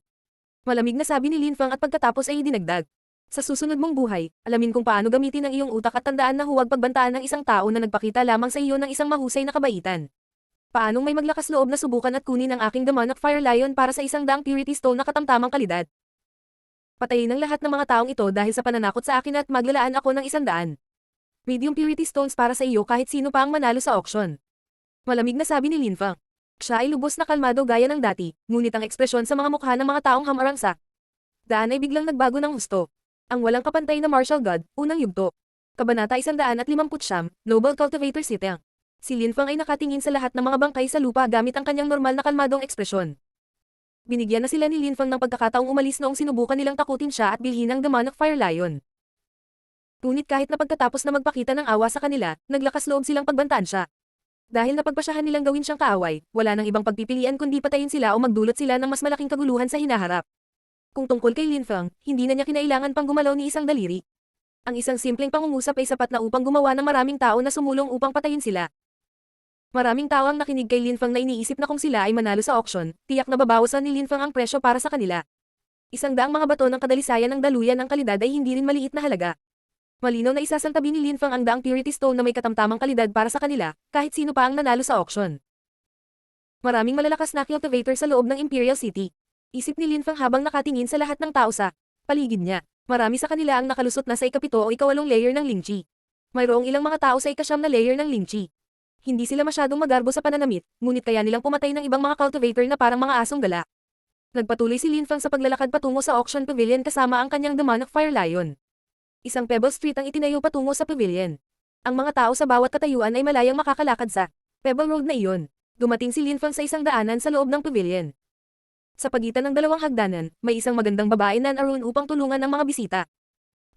Malamig na sabi ni Linfang at pagkatapos ay dinagdag. Sa susunod mong buhay, alamin kung paano gamitin ang iyong utak at tandaan na huwag pagbantaan ng isang tao na nagpakita lamang sa iyo ng isang mahusay na kabaitan. Paanong may maglakas loob na subukan at kunin ang aking Demonic Fire Lion para sa 100 purity stone na katamtamang kalidad. Patayin ng lahat ng mga taong ito dahil sa pananakot sa akin at maglalaan ako ng 100 medium purity stones para sa iyo kahit sino pa ang manalo sa auction. Malamig na sabi ni Linfang. Siya ay lubos na kalmado gaya ng dati, ngunit ang ekspresyon sa mga mukha ng mga taong hamarang sa daan ay biglang nagbago ng husto. Ang walang kapantay na martial god, unang yugto. Kabanata 159, Noble Cultivator Sitang. Si Linfang ay nakatingin sa lahat ng mga bangkay sa lupa gamit ang kanyang normal na kalmadong ekspresyon. Binigyan na sila ni Linfang ng pagkakataong umalis noong sinubukan nilang takutin siya at bilhin ang Demonic Fire Lion. Ngunit kahit na pagkatapos na magpakita ng awa sa kanila, naglakas loob silang pagbantaan siya. Dahil napagpasyahan nilang gawin siyang kaaway, wala nang ibang pagpipilian kundi patayin sila o magdulot sila ng mas malaking kaguluhan sa hinaharap. Kung tungkol kay Linfang, hindi na niya kinailangan pang gumalaw ni isang daliri. Ang isang simpleng pangungusap ay sapat na upang gumawa ng maraming tao na sumulong upang patayin sila. Maraming tao ang nakinig kay Linfang na iniisip na kung sila ay manalo sa auction, tiyak na babawasan ni Linfang ang presyo para sa kanila. 100 mga bato ng kadalisayan ng daluyan ng kalidad ay hindi rin maliit na halaga. Malinaw na isasantabi ni Linfang ang daang purity stone na may katamtamang kalidad para sa kanila, kahit sino pa ang nanalo sa auction. Maraming malalakas na cultivator sa loob ng Imperial City. Isip ni Linfang habang nakatingin sa lahat ng tao sa paligid niya. Marami sa kanila ang nakalusot na sa ikapito o ikawalong layer ng Lingchi. Mayroong ilang mga tao sa ikasyam na layer ng Lingchi. Hindi sila masyadong magarbo sa pananamit, ngunit kaya nilang pumatay ng ibang mga cultivator na parang mga asong gala. Nagpatuloy si Linfang sa paglalakad patungo sa auction pavilion kasama ang kanyang Demonic Fire Lion. Isang pebble street ang itinayo patungo sa pavilion. Ang mga tao sa bawat katayuan ay malayang makakalakad sa pebble road na iyon. Dumating si Linfang sa isang daanan sa loob ng pavilion. Sa pagitan ng dalawang hagdanan, may isang magandang babae na naroon upang tulungan ang mga bisita.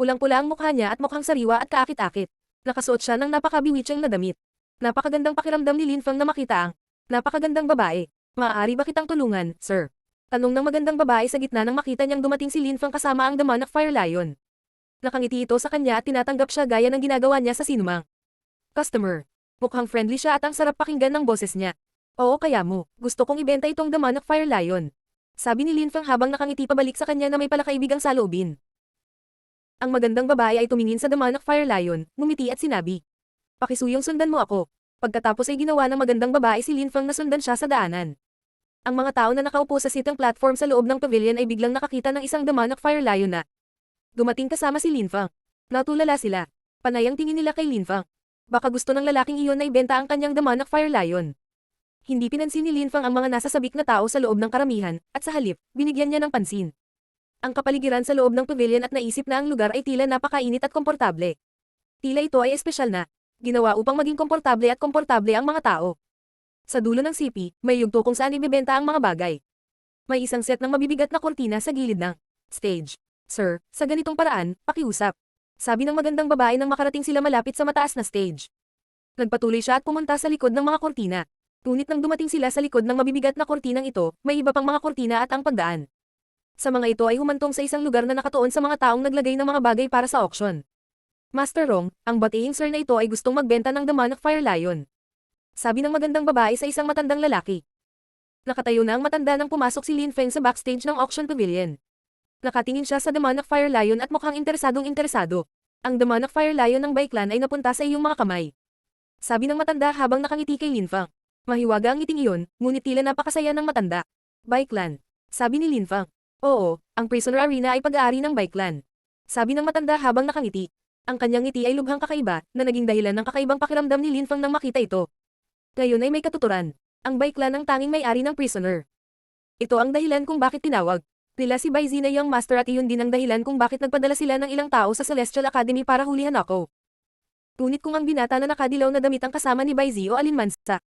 Pulang-pula ang mukha niya at mukhang sariwa at kaakit-akit. Nakasuot siya ng napakabiwitsang na damit. Napakagandang pakiramdam ni Linfang na makita ang napakagandang babae. Maaari ba kitang tulungan, sir? Tanong ng magandang babae sa gitna nang makita niyang dumating si Linfang kasama ang Demonic Fire Lion. Nakangiti ito sa kanya at tinatanggap siya gaya ng ginagawa niya sa sinumang customer. Mukhang friendly siya at ang sarap pakinggan ng boses niya. Oo, kaya mo, gusto kong ibenta itong Demonic Fire Lion. Sabi ni Linfang habang nakangiti pabalik sa kanya na may palakaibigang saloobin. Ang magandang babae ay tumingin sa Demonic Fire Lion, ngumiti at sinabi, "Pakisuyong sundan mo ako." Pagkatapos ay ginawa ng magandang babae si Linfang na sundan siya sa daanan. Ang mga tao na nakaupo sa sitang platform sa loob ng pavilion ay biglang nakakita ng isang Demonic Fire Lion na dumating kasama si Linfang. Natulala sila. Panay ang tingin nila kay Linfang. Baka gusto ng lalaking iyon na ibenta ang kanyang Demonic Fire Lion. Hindi pinansin ni Linfang ang mga nasa sabik na tao sa loob ng karamihan, at sa halip, binigyan niya ng pansin. Ang kapaligiran sa loob ng pavilion at naisip na ang lugar ay tila napakainit at komportable. Tila ito ay espesyal na ginawa upang maging komportable at komportable ang mga tao. Sa dulo ng sipi, may yugto kung saan ibebenta ang mga bagay. May isang set ng mabibigat na kortina sa gilid ng stage. "Sir, sa ganitong paraan, pakiusap." Sabi ng magandang babae nang makarating sila malapit sa mataas na stage. Nagpatuloy siya at pumunta sa likod ng mga kortina. Ngunit nang dumating sila sa likod ng mabibigat na kortinang ito, may iba pang mga kortina at ang pagdaan. Sa mga ito ay humantong sa isang lugar na nakatuon sa mga taong naglagay ng mga bagay para sa auction. "Master Rong, ang batihing sir na ito ay gustong magbenta ng Demonic Fire Lion." Sabi ng magandang babae sa isang matandang lalaki. Nakatayo na ang matanda nang pumasok si Linfeng sa backstage ng auction pavilion. Nakatingin siya sa Demonic Fire Lion at mukhang interesado. Ang Demonic Fire Lion ng Baiklan ay napunta sa iyong mga kamay. Sabi ng matanda habang nakangiti kay Linfang. Mahiwaga ang ngiting iyon, ngunit tila napakasaya ng matanda. "Baiklan." Sabi ni Linfang. "Oo, ang Prisoner Arena ay pag-aari ng Baiklan." Sabi ng matanda habang nakangiti. Ang kanyang ngiti ay lubhang kakaiba, na naging dahilan ng kakaibang pakiramdam ni Linfang nang makita ito. Ngayon ay may katuturan. Ang Baiklan ang tanging may-ari ng Prisoner. Ito ang dahilan kung bakit tinawag nila si Baizi na Young Master at iyon din ang dahilan kung bakit nagpadala sila ng ilang tao sa Celestial Academy para hulihan ako. Ngunit kung ang binata na nakadilaw na damit ang kasama ni Baizi o alinmansa,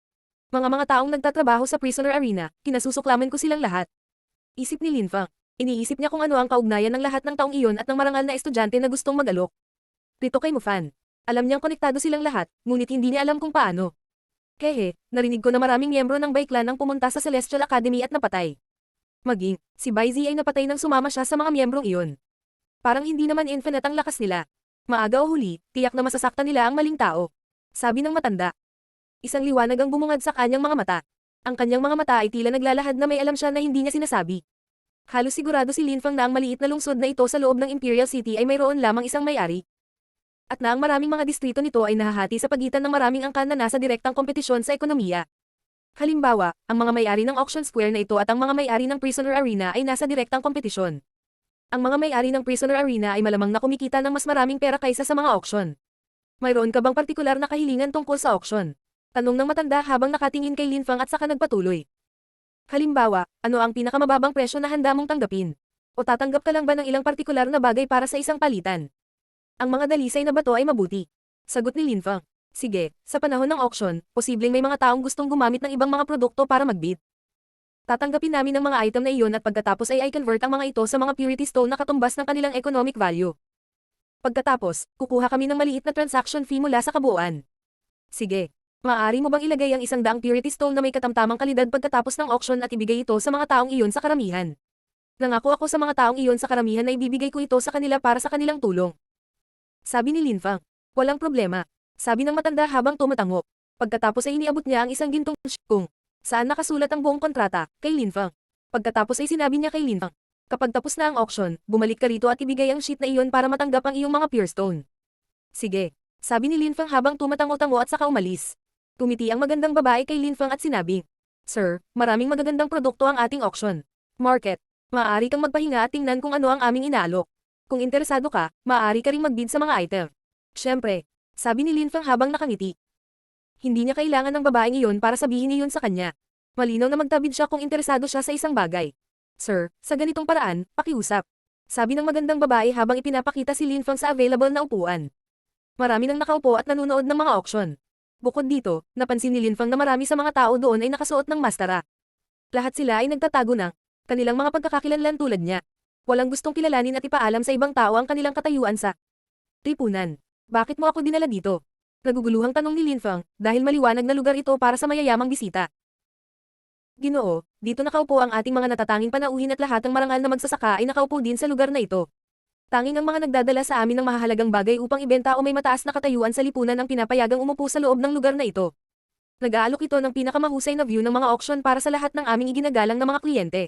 mga taong nagtatrabaho sa Prisoner Arena, kinasusuklaman ko silang lahat. Isip ni Linfang. Iniisip niya kung ano ang kaugnayan ng lahat ng taong iyon at ng marangal na estudyante na gustong mag-alok dito kay Mufan. Alam niyang konektado silang lahat, ngunit hindi niya alam kung paano. Hehe, narinig ko na maraming miyembro ng Baiklan ang pumunta sa Celestial Academy at napatay. Maging, si Baizi ay napatay nang sumama siya sa mga miyembrong iyon. Parang hindi naman infinite ang lakas nila. Maaga o huli, tiyak na masasaktan nila ang maling tao. Sabi ng matanda. Isang liwanag ang bumungad sa kanyang mga mata. Ang kanyang mga mata ay tila naglalahad na may alam siya na hindi niya sinasabi. Halos sigurado si Linfang na ang maliit na lungsod na ito sa loob ng Imperial City ay mayroon lamang isang may-ari. At na ang maraming mga distrito nito ay nahahati sa pagitan ng maraming angkan na nasa direktang kompetisyon sa ekonomiya. Halimbawa, ang mga may-ari ng Auction Square na ito at ang mga may-ari ng Prisoner Arena ay nasa direktang kompetisyon. Ang mga may-ari ng Prisoner Arena ay malamang na kumikita ng mas maraming pera kaysa sa mga auction. Mayroon ka bang partikular na kahilingan tungkol sa auction? Tanong ng matanda habang nakatingin kay Linfang at saka nagpatuloy. Halimbawa, ano ang pinakamababang presyo na handa mong tanggapin? O tatanggap ka lang ba ng ilang partikular na bagay para sa isang palitan? Ang mga dalisay na bato ay mabuti. Sagot ni Linfang. Sige, sa panahon ng auction, posibleng may mga taong gustong gumamit ng ibang mga produkto para magbid. Tatanggapin namin ang mga item na iyon at pagkatapos ay i-convert ang mga ito sa mga purity stone na katumbas ng kanilang economic value. Pagkatapos, kukuha kami ng maliit na transaction fee mula sa kabuuan. Sige. Maaari mo bang ilagay ang 100 purity stone na may katamtamang kalidad pagkatapos ng auction at ibigay ito sa mga taong iyon sa karamihan? Nangako ako sa mga taong iyon sa karamihan na ibibigay ko ito sa kanila para sa kanilang tulong. Sabi ni Linfang. Walang problema. Sabi ng matanda habang tumatango. Pagkatapos ay iniabot niya ang isang gintong kung saan nakasulat ang buong kontrata, kay Linfang. Pagkatapos ay sinabi niya kay Linfang. Kapag tapos na ang auction, bumalik ka rito at ibigay ang sheet na iyon para matanggap ang iyong mga pure stone. Sige. Sabi ni Linfang habang tumatango-tango at saka umalis. Tumiti ang magandang babae kay Linfang at sinabi, Sir, maraming magagandang produkto ang ating auction. Market. Maaari kang magpahinga at tingnan kung ano ang aming inaalok. Kung interesado ka, maaari ka ring magbid sa mga item. Siyempre. Sabi ni Linfang habang nakangiti. Hindi niya kailangan ng babaeng iyon para sabihin iyon sa kanya. Malinaw na magtabid siya kung interesado siya sa isang bagay. Sir, sa ganitong paraan, pakiusap. Sabi ng magandang babae habang ipinapakita si Linfang sa available na upuan. Marami nang nakaupo at nanunood ng mga auction. Bukod dito, napansin ni Linfang na marami sa mga tao doon ay nakasuot ng mastara. Lahat sila ay nagtatago ng kanilang mga pagkakakilanlan tulad niya. Walang gustong kilalanin at ipaalam sa ibang tao ang kanilang katayuan sa lipunan. Bakit mo ako dinala dito? Naguguluhang tanong ni Linfang, dahil maliwanag na lugar ito para sa mayayamang bisita. Ginoo, dito nakaupo ang ating mga natatanging panauhin at lahat ng marangal na magsasaka ay nakaupo din sa lugar na ito. Tanging ang mga nagdadala sa amin ng mahahalagang bagay upang ibenta o may mataas na katayuan sa lipunan ang pinapayagang umupo sa loob ng lugar na ito. Nag-aalok ito ng pinakamahusay na view ng mga auction para sa lahat ng aming iginagalang na mga kliyente.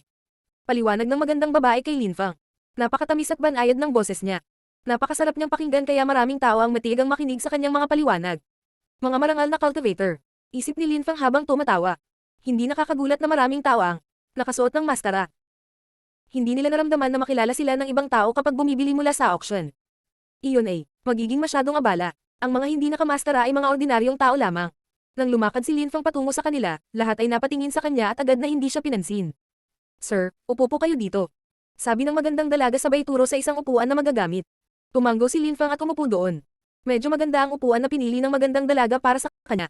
Paliwanag ng magandang babae kay Linfang. Napakatamis at banayad ng boses niya. Napakasarap niyang pakinggan kaya maraming tao ang matigang makinig sa kanyang mga paliwanag. Mga marangal na cultivator. Isip ni Linfang habang tumatawa. Hindi nakakagulat na maraming tao ang nakasuot ng maskara. Hindi nila naramdaman na makilala sila ng ibang tao kapag bumibili mula sa auction. Iyon ay magiging masyadong abala. Ang mga hindi nakamaskara ay mga ordinaryong tao lamang. Nang lumakad si Linfang patungo sa kanila, lahat ay napatingin sa kanya at agad na hindi siya pinansin. Sir, upo po kayo dito. Sabi ng magandang dalaga sabay turo sa isang upuan na magagamit. Tumanggo si Linfang at umupo doon. Medyo maganda ang upuan na pinili ng magandang dalaga para sa kanya.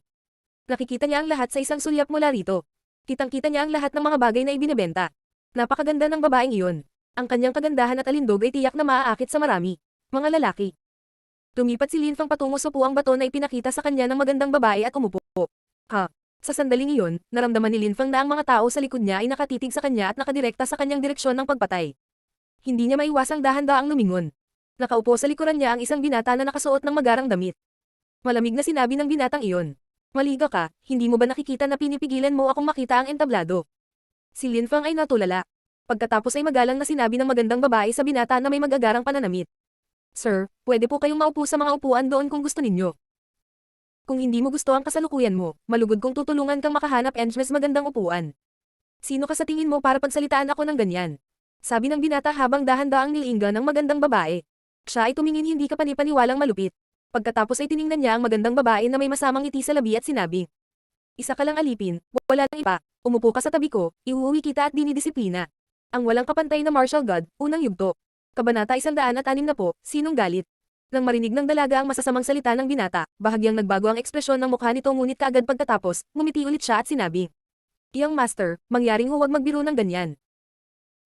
Nakikita niya ang lahat sa isang sulyap mula rito. Kitang-kita niya ang lahat ng mga bagay na ibinebenta. Napakaganda ng babaeng iyon. Ang kanyang kagandahan at alindog ay tiyak na maaakit sa marami. Mga lalaki. Tumipat si Linfang patungo sa puwang bato na ipinakita sa kanya ng magandang babae at umupo. Sa sandaling iyon, naramdaman ni Linfang na ang mga tao sa likod niya ay nakatitig sa kanya at nakadirekta sa kanyang direksyon ng pagpatay. Hindi niya maiwasang dahan-daang lumingon. Nakaupo sa likuran niya ang isang binata na nakasuot ng magarang damit. Malamig na sinabi ng binatang iyon. Maliga ka, hindi mo ba nakikita na pinipigilan mo akong makita ang entablado? Si Linfang ay natulala. Pagkatapos ay magalang na sinabi ng magandang babae sa binata na may magagarang pananamit. Sir, pwede po kayong maupo sa mga upuan doon kung gusto ninyo. Kung hindi mo gusto ang kasalukuyan mo, malugod kong tutulungan kang makahanap ng mas magandang upuan. Sino ka sa tingin mo para pagsalitaan ako ng ganyan? Sabi ng binata habang dahan-daang nilingga ng magandang babae. Siya ay tumingin hindi ka panipaniwalang malupit. Pagkatapos ay tiningnan niya ang magandang babae na may masamang ngiti sa labi at sinabi. Isa ka lang alipin, wala nang iba, umupo ka sa tabi ko, iuuwi kita at dinidisiplina. Ang walang kapantay na martial god, unang yugto. Kabanata 160, sinong galit? Nang marinig ng dalaga ang masasamang salita ng binata, bahagyang nagbago ang ekspresyon ng mukha nito ngunit kaagad pagkatapos, ngumiti ulit siya at sinabi. Young master, mangyaring huwag magbiro ng ganyan.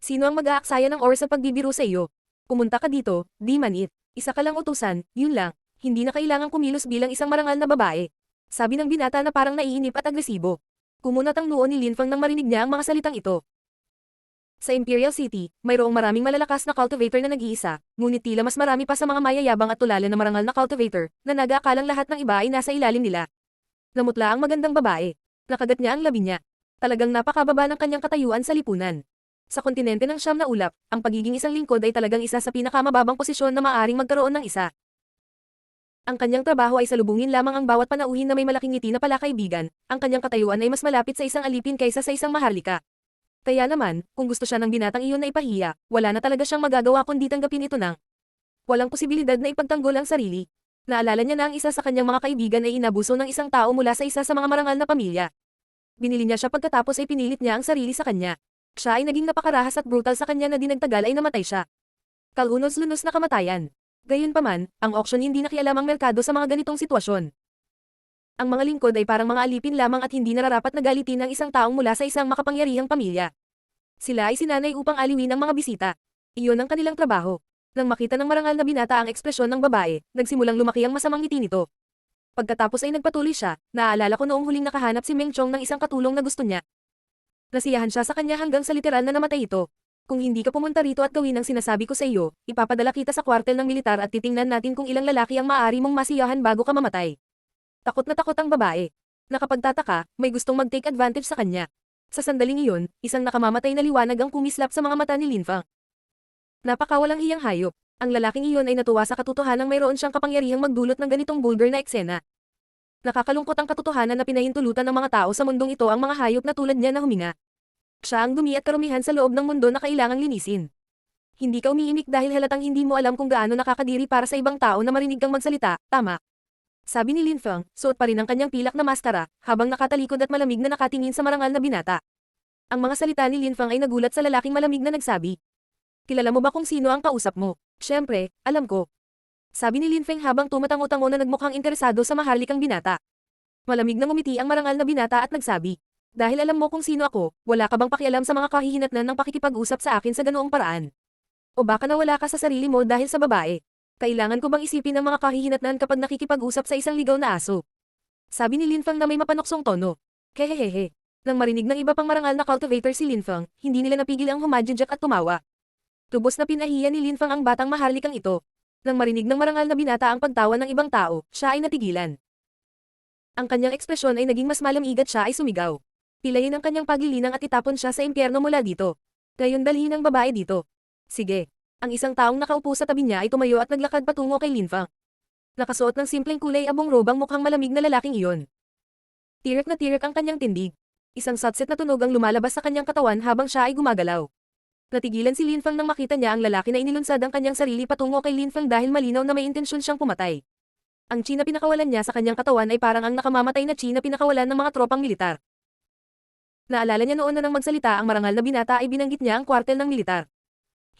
Sino ang mag-aaksaya ng oras sa pagbibiro sa iyo? Pumunta ka dito, di man it. Isa ka lang utusan, yun lang. Hindi na kailangang kumilos bilang isang marangal na babae. Sabi ng binata na parang naiinip at agresibo. Kumunat ang noo ni Linfang nang marinig niya ang mga salitang ito. Sa Imperial City, mayroong maraming malalakas na cultivator na nag-iisa, ngunit tila mas marami pa sa mga mayayabang at tulala na marangal na cultivator, na nag-aakalang lahat ng iba ay nasa ilalim nila. Namutla ang magandang babae. Nakagat niya ang labi niya. Talagang napakababa ng kanyang katayuan sa lipunan. Sa kontinente ng Siyam na Ulap, ang pagiging isang lingkod ay talagang isa sa pinakamababang posisyon na maaaring magkaroon ng isa. Ang kanyang trabaho ay salubungin lamang ang bawat panauhin na may malaking ngiti na palakaibigan, ang kanyang katayuan ay mas malapit sa isang alipin kaysa sa isang maharlika. Kaya naman, kung gusto siya ng binatang iyon na ipahiya, wala na talaga siyang magagawa kundi tanggapin ito ng walang posibilidad na ipagtanggol ang sarili. Naalala niya na ang isa sa kanyang mga kaibigan ay inabuso ng isang tao mula sa isa sa mga marangal na pamilya. Binili niya siya pagkatapos ay pinilit niya ang sarili sa kanya. Siya ay naging napakarahas at brutal sa kanya na dinagtagal ay namatay siya. Kalunos-lunos na kamatayan. Gayunpaman, ang auction hindi nakialam ang merkado sa mga ganitong sitwasyon. Ang mga lingkod ay parang mga alipin lamang at hindi nararapat na galitin ng isang taong mula sa isang makapangyarihang pamilya. Sila ay sinanay upang aliwin ang mga bisita. Iyon ang kanilang trabaho. Nang makita ng marangal na binata ang ekspresyon ng babae, nagsimulang lumaki ang masamang ngiti nito. Pagkatapos ay nagpatuloy siya, naaalala ko noong huling nakahanap si Meng Chong ng isang katulong na gusto niya. Nasiyahan siya sa kanya hanggang sa literal na namatay ito. Kung hindi ka pumunta rito at gawin ang sinasabi ko sa iyo, ipapadala kita sa kwartel ng militar at titingnan natin kung ilang lalaki ang maaari mong masiyahan bago ka mamatay. Takot na takot ang babae. Nakapagtataka, may gustong mag-take advantage sa kanya. Sa sandaling iyon, isang nakamamatay na liwanag ang kumislap sa mga mata ni Linfang. Napakawalang hiyang hayop. Ang lalaking iyon ay natuwa sa katotohanang mayroon siyang kapangyarihang magdulot ng ganitong vulgar na eksena. Nakakalungkot ang katotohanan na pinahintulutan ng mga tao sa mundong ito ang mga hayop na tulad niya na huminga. Siya ang dumi at karumihan sa loob ng mundo na kailangang linisin. Hindi ka umiimik dahil halatang hindi mo alam kung gaano nakakadiri para sa ibang tao na marinig kang magsalita, tama? Sabi ni Linfang, suot pa rin ang kanyang pilak na maskara, habang nakatalikod at malamig na nakatingin sa marangal na binata. Ang mga salita ni Linfang ay nagulat sa lalaking malamig na nagsabi. Kilala mo ba kung sino ang kausap mo? Siyempre, alam ko. Sabi ni Linfeng habang tumatango-tango na nagmukhang interesado sa maharlikang binata. Malamig na ngumiti ang marangal na binata at nagsabi. Dahil alam mo kung sino ako, wala ka bang pakialam sa mga kahihinatnan ng pakikipag-usap sa akin sa ganoong paraan? O baka nawala ka sa sarili mo dahil sa babae? Kailangan ko bang isipin ang mga kahihinatnan kapag nakikipag-usap sa isang ligaw na aso? Sabi ni Linfang na may mapanuksong tono. Kehehehe. Nang marinig ng iba pang marangal na cultivator si Linfang, hindi nila napigil ang humadjinjak at tumawa. Tubos na pinahiya ni Linfang ang batang maharlikang ito. Nang marinig ng marangal na binata ang pagtawa ng ibang tao, siya ay natigilan. Ang kanyang ekspresyon ay naging mas malamig at siya ay sumigaw. Pilayin ang kanyang paglilinang at itapon siya sa impyerno mula dito. Ngayon dalhin ang babae dito. Sige. Ang isang taong nakaupo sa tabi niya ay tumayo at naglakad patungo kay Linfang. Nakasuot ng simpleng kulay abong robang mukhang malamig na lalaking iyon. Tirik na tirik ang kanyang tindig. Isang satset na tunog ang lumalabas sa kanyang katawan habang siya ay gumagalaw. Natigilan si Linfang nang makita niya ang lalaki na inilunsad ang kanyang sarili patungo kay Linfang dahil malinaw na may intensyon siyang pumatay. Ang chi na pinakawalan niya sa kanyang katawan ay parang ang nakamamatay na chi na pinakawalan ng mga tropang militar. Naalala niya noon na nang magsalita ang marangal na binata ay binanggit niya ang kwartel ng militar.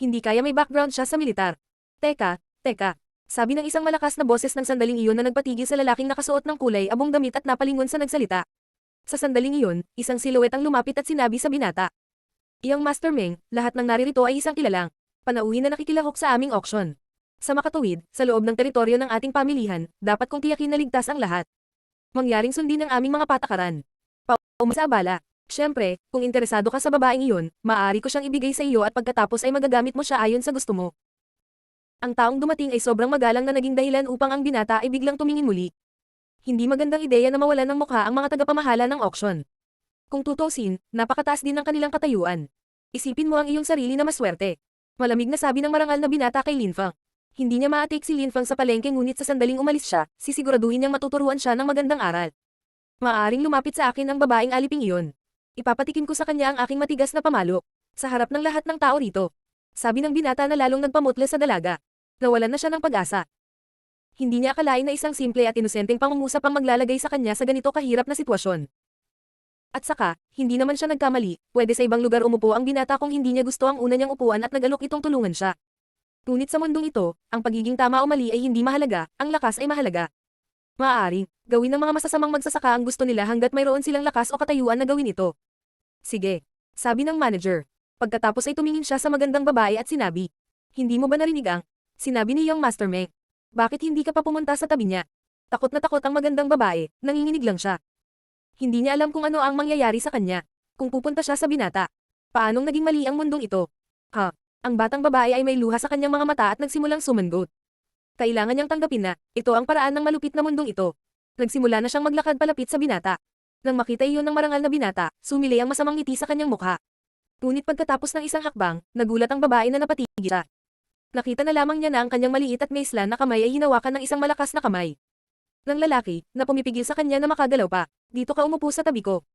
Hindi kaya may background siya sa militar. Teka, sabi ng isang malakas na boses ng sandaling iyon na nagpatigil sa lalaking nakasuot ng kulay abong damit at napalingon sa nagsalita. Sa sandaling iyon, isang siluet ang lumapit at sinabi sa binata. Iyang Master Meng, lahat ng naririto ay isang kilalang panauhin na nakikilahok sa aming auction. Sa makatuwid, sa loob ng teritoryo ng ating pamilihan, dapat kong tiyakin na ligtas ang lahat. Mangyaring sundin ang aming mga patakaran. Sa abala. Siyempre, kung interesado ka sa babaeng iyon, maaari ko siyang ibigay sa iyo at pagkatapos ay magagamit mo siya ayon sa gusto mo. Ang taong dumating ay sobrang magalang na naging dahilan upang ang binata ay biglang tumingin muli. Hindi magandang ideya na mawalan ng mukha ang mga tagapamahala ng auction. Kung tutusin, napakataas din ng kanilang katayuan. Isipin mo ang iyong sarili na maswerte. Malamig na sabi ng marangal na binata kay Linfang. Hindi niya maatik si Linfang sa palengke ngunit sa sandaling umalis siya, sisiguraduhin niyang matuturuan siya ng magandang aral. Maaring lumapit sa akin ang babaeng aliping iyon. Ipapatikim ko sa kanya ang aking matigas na pamalo. Sa harap ng lahat ng tao rito. Sabi ng binata na lalong nagpamutla sa dalaga. Nawalan na siya ng pag-asa. Hindi niya akalain na isang simple at inosenteng pangungusap ang maglalagay sa kanya sa ganito kahirap na sitwasyon. At saka, hindi naman siya nagkamali, pwede sa ibang lugar umupo ang binata kung hindi niya gusto ang una niyang upuan at nag-alok itong tulungan siya. Ngunit sa mundong ito, ang pagiging tama o mali ay hindi mahalaga, ang lakas ay mahalaga. Maaari, gawin ng mga masasamang magsasaka ang gusto nila hanggat mayroon silang lakas o katayuan na gawin ito. Sige, sabi ng manager. Pagkatapos ay tumingin siya sa magandang babae at sinabi. Hindi mo ba narinig ang? Sinabi ni Young Master Meng. Bakit hindi ka pa pumunta sa tabi niya? Takot na takot ang magandang babae, nanginginig lang siya. Hindi niya alam kung ano ang mangyayari sa kanya. Kung pupunta siya sa binata. Paanong naging mali ang mundong ito? Ang batang babae ay may luha sa kanyang mga mata at nagsimulang sumangot. Kailangan niyang tanggapin na, ito ang paraan ng malupit na mundong ito. Nagsimula na siyang maglakad palapit sa binata. Nang makita iyon ng marangal na binata, sumili ang masamang ngiti sa kanyang mukha. Ngunit pagkatapos ng isang hakbang, nagulat ang babae na napatigil siya. Nakita na lamang niya na ang kanyang maliit at maislan na kamay ay hinawakan ng isang malakas na kamay. Ng lalaki, na pumipigil sa kanya na makagalaw pa. Dito ka umupo sa tabi ko.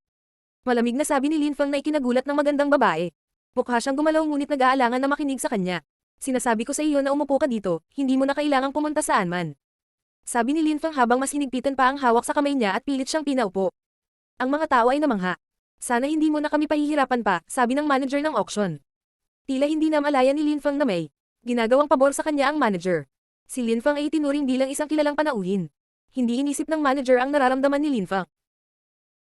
Malamig na sabi ni Linfang na ikinagulat ng magandang babae. Mukha siyang gumalaw ngunit nag-aalangan na makinig sa kanya. Sinasabi ko sa iyo na umupo ka dito, hindi mo na kailangang pumunta saan man. Sabi ni Linfang habang mas hinigpitan pa ang hawak sa kamay niya at pilit siyang pinaupo. Ang mga tao ay namangha. Sana hindi mo na kami pahihirapan pa, sabi ng manager ng auction. Tila hindi na malaya ni Linfang na may ginagawang pabor sa kanya ang manager. Si Linfang ay itinuring bilang isang kilalang panauhin. Hindi inisip ng manager ang nararamdaman ni Linfang.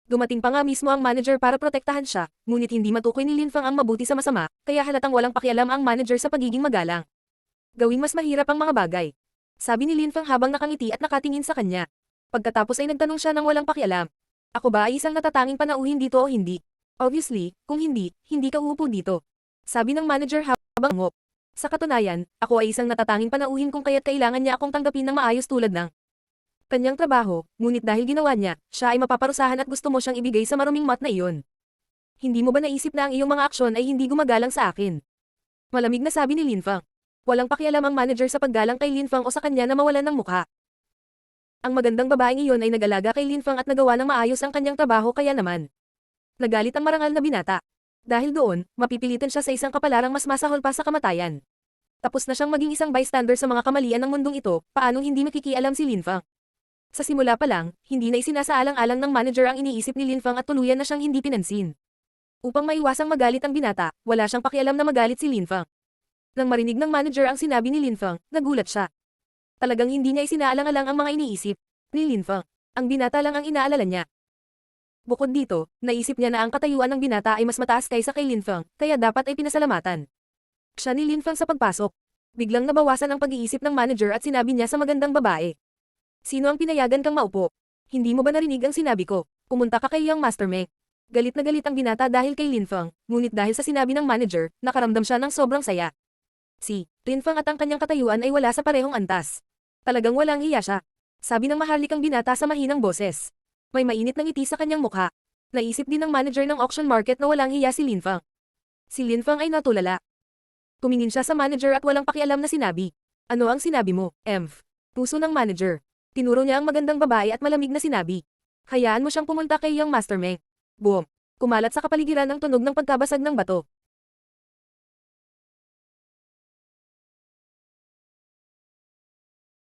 Dumating pa nga mismo ang manager para protektahan siya, ngunit hindi matukoy ni Linfang ang mabuti sa masama, kaya halatang walang pakialam ang manager sa pagiging magalang. Gawing mas mahirap ang mga bagay. Sabi ni Linfang habang nakangiti at nakatingin sa kanya. Pagkatapos ay nagtanong siya ng walang pakialam. Ako ba ay isang natatanging panauhin dito o hindi? Obviously, kung hindi, hindi ka uupo dito. Sabi ng manager habang ngop. Sa katunayan, ako ay isang natatanging panauhin kung kaya't kailangan niya akong tanggapin ng maayos tulad ng kanyang trabaho, ngunit dahil ginawa niya, siya ay mapaparusahan at gusto mo siyang ibigay sa maruming mat na iyon. Hindi mo ba naisip na ang iyong mga aksyon ay hindi gumagalang sa akin? Malamig na sabi ni Linfang. Walang pakialam ang manager sa paggalang kay Linfang o sa kanya na mawalan ng mukha. Ang magandang babaeng iyon ay nag-alaga kay Linfang at nagawa ng maayos ang kanyang trabaho kaya naman. Nagalit ang marangal na binata. Dahil doon, mapipilitan siya sa isang kapalarang mas masahol pa sa kamatayan. Tapos na siyang maging isang bystander sa mga kamalian ng mundong ito, paanong hindi makikialam si Linfang? Sa simula pa lang, hindi na isinasaalang-alang ng manager ang iniisip ni Linfang at tuluyan na siyang hindi pinansin. Upang maiwasang magalit ang binata, wala siyang pakialam na magalit si Linfang. Nang marinig ng manager ang sinabi ni Linfang, nagulat siya. Talagang hindi niya isinaalang-alang ang mga iniisip ni Linfang. Ang binata lang ang inaalala niya. Bukod dito, naisip niya na ang katayuan ng binata ay mas mataas kaysa kay Linfang, kaya dapat ay pinasalamatan siya ni Linfang sa pagpasok. Biglang nabawasan ang pag-iisip ng manager at sinabi niya sa magandang babae. Sino ang pinayagan kang maupo? Hindi mo ba narinig ang sinabi ko? Pumunta ka kay Young Master Meng. Galit na galit ang binata dahil kay Linfang, ngunit dahil sa sinabi ng manager, nakaramdam siya ng sobrang saya. Si Linfang at ang kanyang katayuan ay wala sa parehong antas. Talagang walang hiya siya. Sabi ng maharlikang binata sa mahinang boses. May mainit na ngiti sa kanyang mukha. Naisip din ng manager ng auction market na walang hiya si Linfang. Si Linfang ay natulala. Tumingin siya sa manager at walang pakialam na sinabi. Ano ang sinabi mo, Emph? Puso ng manager. Tinuro niya ang magandang babae at malamig na sinabi. Hayaan mo siyang pumunta kay Young Master Meng. Boom! Kumalat sa kapaligiran ang tunog ng pagkabasag ng bato.